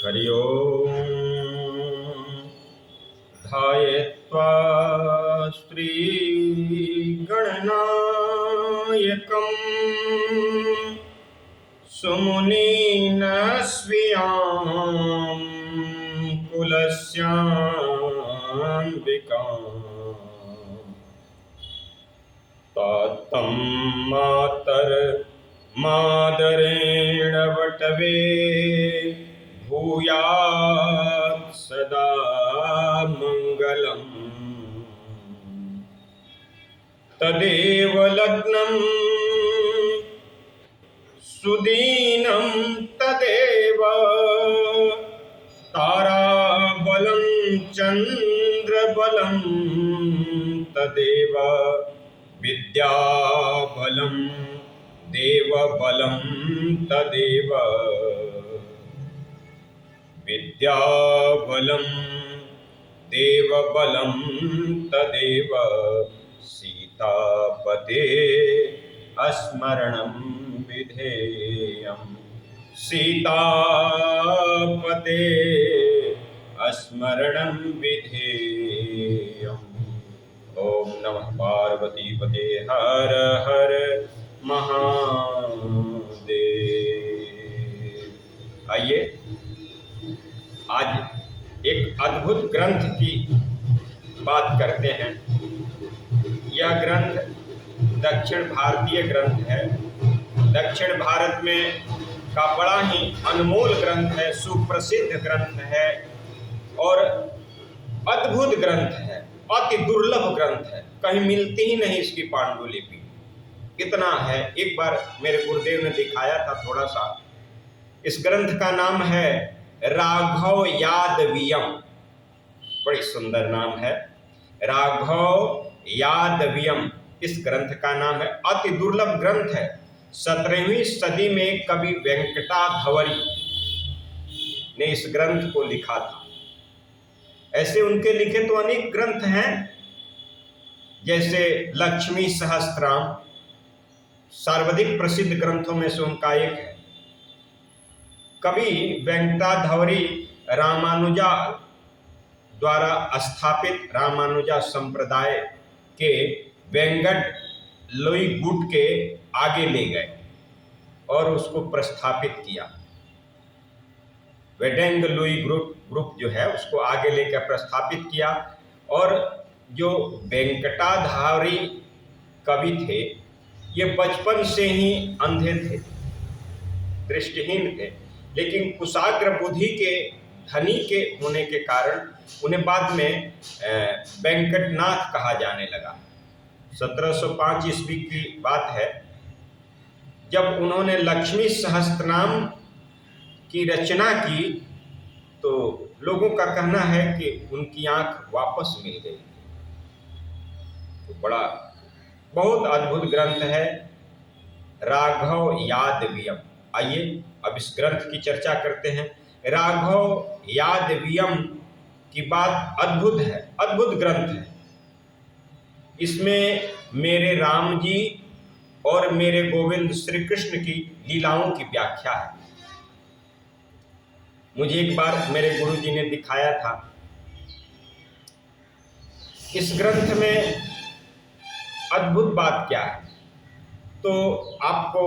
हरि ओम। ध्यायेत्वा श्रीगणनायकं सुमुनीन् स्वीयां कुलस्यान्विकाम् तातं मातर्मादरेण वटवे भूयात् सदा मङ्गलम्। तदेव लग्नं सुदीनं तदेव ताराबलं चन्द्रबलं तदेव विद्याबलं देवबलं तदेव विद्याबलं देवबलं तदेव सीतापते स्मरणं विधेयम्। सीतापते स्मरणं विधेयम्। ओम नमः पार्वती पते हर हर महादेव। आइए आज एक अद्भुत ग्रंथ की बात करते हैं। यह ग्रंथ दक्षिण भारतीय ग्रंथ है। दक्षिण भारत में का बड़ा ही अनमोल ग्रंथ है, सुप्रसिद्ध ग्रंथ है और अद्भुत ग्रंथ है, अति दुर्लभ ग्रंथ है। कहीं मिलती ही नहीं इसकी पांडुलिपि। कितना है, एक बार मेरे गुरुदेव ने दिखाया था थोड़ा सा। इस ग्रंथ का नाम है राघव यादवियम। बड़ी सुंदर नाम है, राघव यादवियम इस ग्रंथ का नाम है। अति दुर्लभ ग्रंथ है। 17वीं सदी में कवि वेंकटाधवरी ने इस ग्रंथ को लिखा था। ऐसे उनके लिखे तो अनेक ग्रंथ हैं, जैसे लक्ष्मी सहस्त्राम सर्वाधिक प्रसिद्ध ग्रंथों में से उनका एक है। कवि वेंकटाधवरी रामानुजा द्वारा स्थापित रामानुजा संप्रदाय के वेंकट लुई गुट के आगे ले गए और उसको प्रस्थापित किया। वेडेंग लुई ग्रुप जो है उसको आगे लेकर प्रस्थापित किया। और जो वेंकटाधवरी कवि थे ये बचपन से ही अंधे थे, दृष्टिहीन थे, लेकिन कुशाग्र बुद्धि के धनी के होने के कारण उन्हें बाद में वेंकटनाथ कहा जाने लगा। 1705 ईस्वी की बात है, जब उन्होंने लक्ष्मी सहस्त्रनाम की रचना की तो लोगों का कहना है कि उनकी आंख वापस मिल गई। तो बड़ा बहुत अद्भुत ग्रंथ है राघव यादवियम। आइए अब इस ग्रंथ की चर्चा करते हैं। राघव यादवियम की बात अद्भुत है, अद्भुत ग्रंथ है। इसमें मेरे राम जी और मेरे गोविंद श्री कृष्ण की लीलाओं की व्याख्या है। मुझे एक बार मेरे गुरु जी ने दिखाया था। इस ग्रंथ में अद्भुत बात क्या है, तो आपको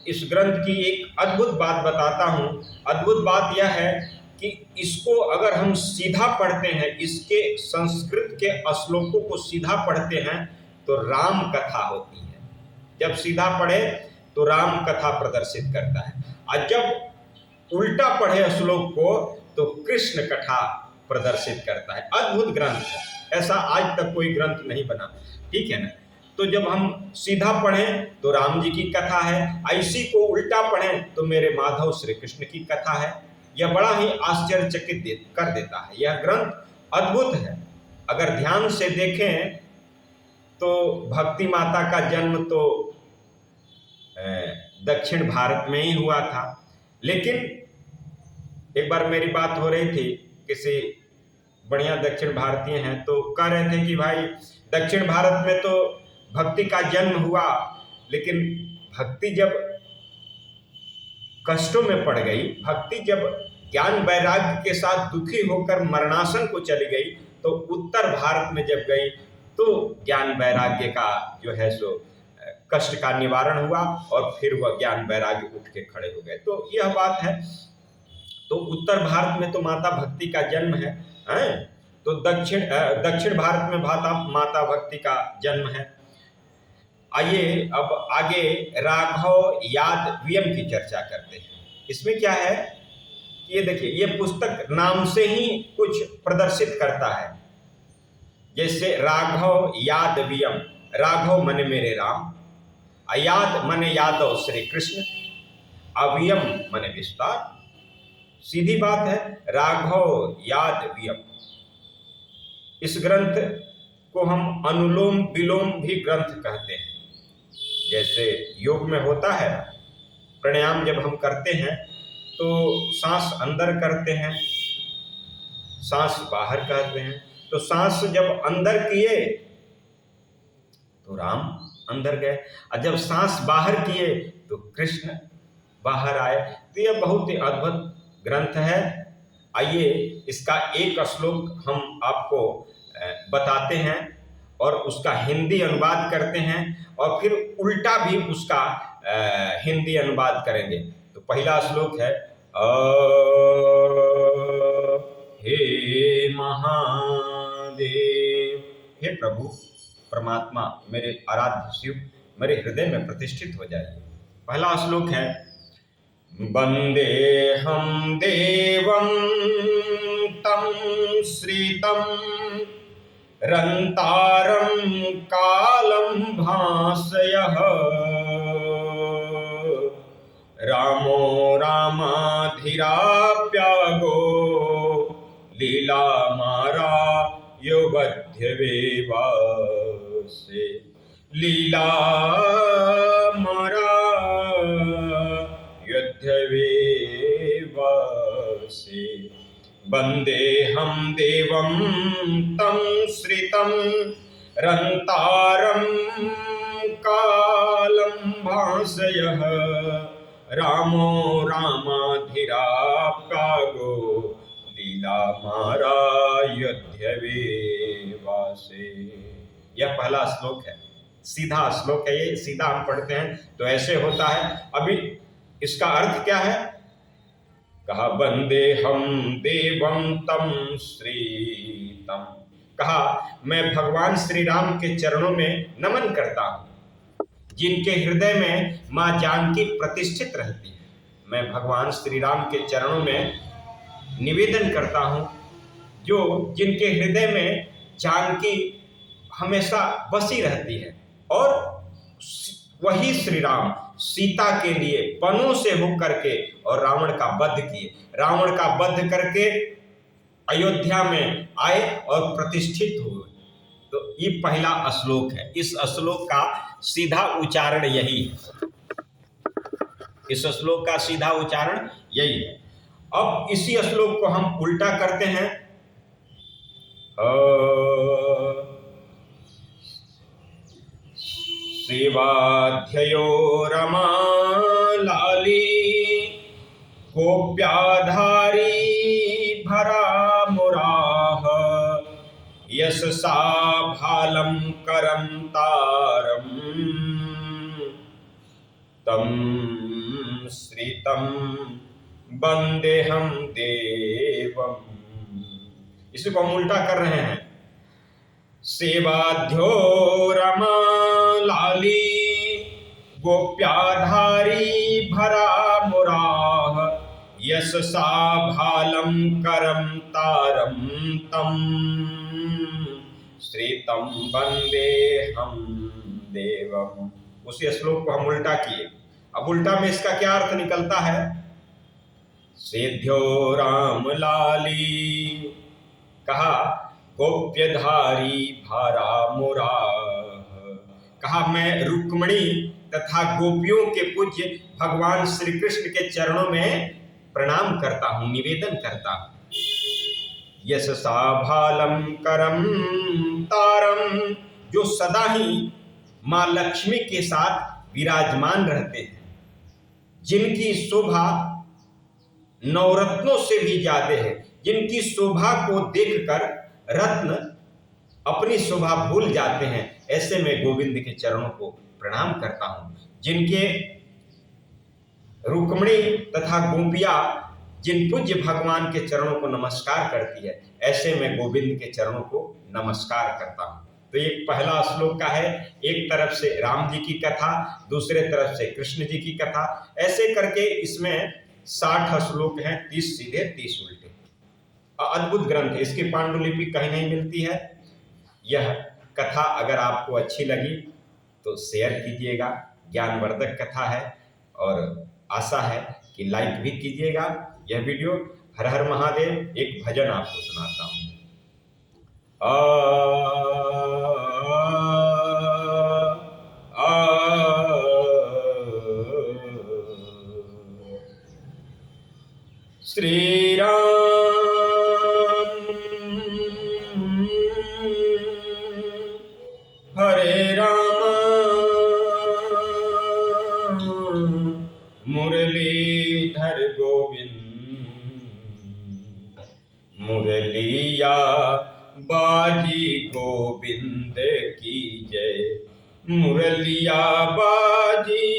इस ग्रंथ की एक अद्भुत बात बताता हूँ। अद्भुत बात यह है कि इसको अगर हम सीधा पढ़ते हैं, इसके संस्कृत के श्लोकों को सीधा पढ़ते हैं तो राम कथा होती है। जब सीधा पढ़े तो राम कथा प्रदर्शित करता है, और जब उल्टा पढ़े श्लोक को तो कृष्ण कथा प्रदर्शित करता है। अद्भुत ग्रंथ है, ऐसा आज तक कोई ग्रंथ नहीं बना, ठीक है ना। तो जब हम सीधा पढ़ें तो राम जी की कथा है, इसी को उल्टा पढ़ें तो मेरे माधव श्री कृष्ण की कथा है। यह बड़ा ही आश्चर्यचकित कर देता है। यह ग्रंथ अद्भुत है। अगर ध्यान से देखें तो भक्ति माता का जन्म तो दक्षिण भारत में ही हुआ था, लेकिन एक बार मेरी बात हो रही थी, किसी बढ़िया दक्षिण भारतीय हैं तो कह रहे थे कि भाई दक्षिण भारत में तो भक्ति का जन्म हुआ, लेकिन भक्ति जब कष्टों में पड़ गई, भक्ति जब ज्ञान वैराग्य के साथ दुखी होकर मरणासन को चली गई, तो उत्तर भारत में जब गई तो ज्ञान वैराग्य का जो है सो कष्ट का निवारण हुआ और फिर वह ज्ञान वैराग्य उठ के खड़े हो गए। तो यह बात है। तो उत्तर भारत में तो माता भक्ति का जन्म है, हैं? तो दक्षिण भारत में माता भक्ति का जन्म है। आइए अब आगे राघव यादवियम की चर्चा करते हैं। इसमें क्या है, ये देखिए, ये पुस्तक नाम से ही कुछ प्रदर्शित करता है। जैसे राघव यादवियम, राघव मने मेरे राम, अयाद मने यादव श्री कृष्ण, अवियम मने विस्तार। सीधी बात है, राघव यादवियम। इस ग्रंथ को हम अनुलोम विलोम भी ग्रंथ कहते हैं। जैसे योग में होता है, प्राणायाम जब हम करते हैं तो सांस अंदर करते हैं, सांस बाहर करते हैं। तो सांस जब अंदर किए तो राम अंदर गए, और जब सांस बाहर किए तो कृष्ण बाहर आए। तो यह बहुत ही अद्भुत ग्रंथ है। आइए इसका एक श्लोक हम आपको बताते हैं और उसका हिंदी अनुवाद करते हैं और फिर उल्टा भी उसका हिंदी अनुवाद करेंगे। तो पहला श्लोक है, हे महादेव, हे प्रभु परमात्मा, मेरे आराध्य शिव मेरे हृदय में प्रतिष्ठित हो जाइए। पहला श्लोक है, वंदेहम देवं तं श्रीतं रंतारं कालं भासयः, रामो रामाधिराप्यागो लीलामारा योबध्यवेवासे, लीलामारा योध्यवेवासे। वंदेहम देवं तं श्रितं रंतारं कालं भासयः, रामो रामाधिराप्यागो लीलामारा योध्यवेवासे। यह पहला श्लोक है, सीधा श्लोक है। ये सीधा हम पढ़ते हैं तो ऐसे होता है। अभी इसका अर्थ क्या है? कहा वंदेहम देवं तं श्रीतं, कहा मैं भगवान श्री राम के चरणों में नमन करता हूँ, जिनके हृदय में माँ जानकी प्रतिष्ठित रहती है। मैं भगवान श्री राम के चरणों में निवेदन करता हूँ, जो जिनके हृदय में जानकी हमेशा बसी रहती है। और वही श्री राम सीता के लिए वनों से होकर के और रावण का वध किए, रावण का वध करके अयोध्या में आए और प्रतिष्ठित हुए। तो ये पहला श्लोक है। इस श्लोक का सीधा उच्चारण यही है, इस श्लोक का सीधा उच्चारण यही है। अब इसी श्लोक को हम उल्टा करते हैं। सेवाध्ययो रमा लाली गोप्याधारी भरा मुराह, यशसा भालं करं तारं तं श्रितं वंदेहम देवम। इसको हम उल्टा कर रहे हैं। सेवाध्यो रमा लाली गोप्याधारी भरा मुराह, यशसा भालं करं तारं तं श्रितं वंदेहम देवम। उसी श्लोक को हम उल्टा किए। अब उल्टा में इसका क्या अर्थ निकलता है? सेध्यो राम लाली, कहा गोप्यधारी भारा मुराह, कहा मैं रुक्मिणी तथा गोपियों के पूज्य भगवान श्री कृष्ण के चरणों में प्रणाम करता हूं, निवेदन करता हूं। यशसा भालं करं तारं, जो सदा ही मां लक्ष्मी के साथ विराजमान रहते हैं, जिनकी शोभा नवरत्नों से भी ज्यादा है, जिनकी शोभा को देखकर रत्न अपनी शोभा भूल जाते हैं, ऐसे मैं गोविंद के चरणों को प्रणाम करता हूं। जिनके रुक्मिणी तथा गोपियां जिन पूज्य भगवान के चरणों को नमस्कार करती है, ऐसे मैं गोविंद के चरणों को नमस्कार करता हूं। तो ये पहला श्लोक का है, एक तरफ से राम जी की कथा, दूसरे तरफ से कृष्ण जी की कथा, ऐसे करके इसमें 60 श्लोक हैं, 30 सीधे 30 उल्टे। अद्भुत ग्रंथ है, इसकी पांडुलिपि कहीं नहीं मिलती है। यह कथा अगर आपको अच्छी लगी तो शेयर कीजिएगा, ज्ञानवर्धक कथा है, और आशा है कि लाइक भी कीजिएगा यह वीडियो। हर हर महादेव। एक भजन आपको सुनाता हूँ। श्री राम हरे राम मुरलीधर गोविंद, मुरलिया बाजी गोविंद की जय, मुरलिया बाजी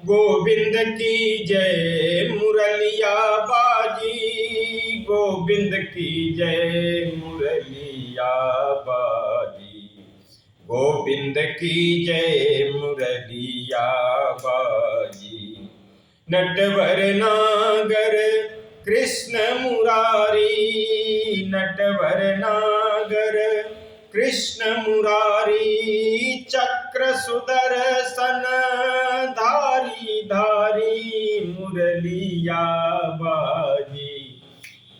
गोविंद की जय, मुरलिया बाजी गोविंद की जय, मुरलिया बाजी गोविंद की जय, मुरलिया बाजी। नटवर नागर कृष्ण मुरारी, नटवर नागर कृष्ण मुरारी, चक्र सुदर्शन धारी धारी, मुरलिया बाजी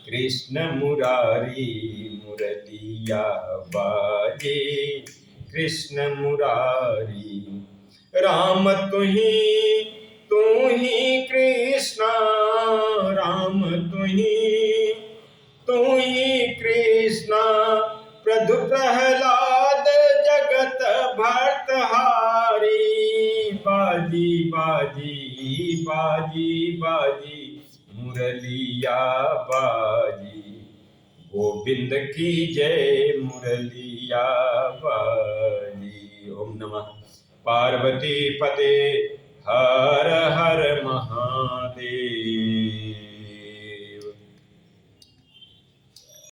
कृष्ण मुरारी, मुरलिया बाजी कृष्ण मुरारी। राम तू ही कृष्णा, राम तू ही कृष्णा, प्रभु प्रहलाद जगत भर्तहारी, बाजी बाजी बाजी बाजी मुरलिया बाजी, गोविंद की जय, मुरलिया बाजी। ओम नमः पार्वती पते हर हर महादेव।